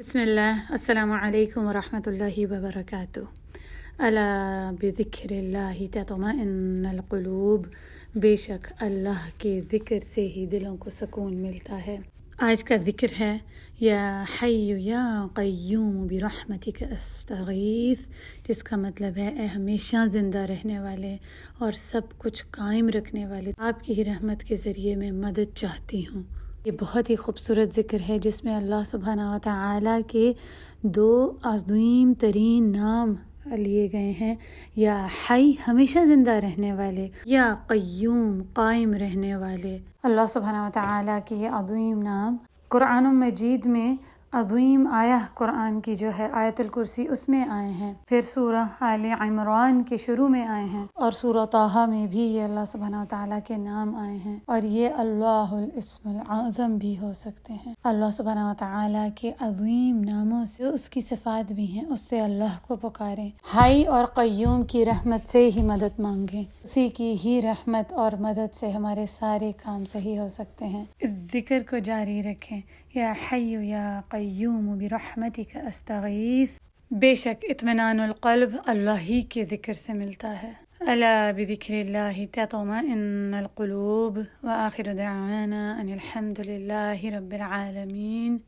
بسم الله السلام عليكم ورحمة الله وبركاته. ألا بذكر الله تطمئن القلوب. बेशक अल्लाह के ज़िक्र से ही दिलों को सुकून मिलता है। आज का ज़िक्र है या हय्यु या क़य्यूम बिरहमतिक अस्तगीथ, जिसका मतलब है ए हमेशा ज़िंदा रहने वाले और सब कुछ कायम रखने वाले, आपकी ही रहमत के ज़रिए मैं मदद चाहती हूँ। ये बहुत ही खूबसूरत ज़िक्र है जिसमें अल्लाह सुब्हानहू व तआला के दो अज़ीम तरीन नाम लिए गए हैं। या हई हमेशा ज़िंदा रहने वाले, या क़य्यूम कायम रहने वाले। अल्लाह सुब्हानहू व तआला के ये अज़ीम नाम कुरान मजीद में अज़ीम आया कुरान की जो है आयतुल कुर्सी, उसमें आए हैं। फिर सूरह आले इमरान के शुरू में आए हैं और सूरह ताहा में भी ये अल्लाह सुब्हानहू व तआला के नाम आए हैं। और ये अल्लाहुल इस्मुल आज़म भी हो सकते हैं। अल्लाह सुब्हानहू व तआला के अज़ीम नामों से उसकी सिफ़ात भी हैं, उससे अल्लाह को पुकारें। हई और क़य्यूम की रहमत से ही मदद मांगें, उसी की ही रहमत और मदद से हमारे सारे काम सही हो सकते हैं। इस ज़िक्र को जारी रखें, या हय्यु या क़य्यूम बिरहमतिक अस्तगीथ। बेशक इत्मीनानुल क़ल्ब अल्लाह ही के ज़िक्र से मिलता है। अला बिज़िक्रिल्लाहि तत्मइन्नुल क़ुलूब। व आखिरु दअवाना अनिल हम्दुलिल्लाहि रब्बिल आलमीन।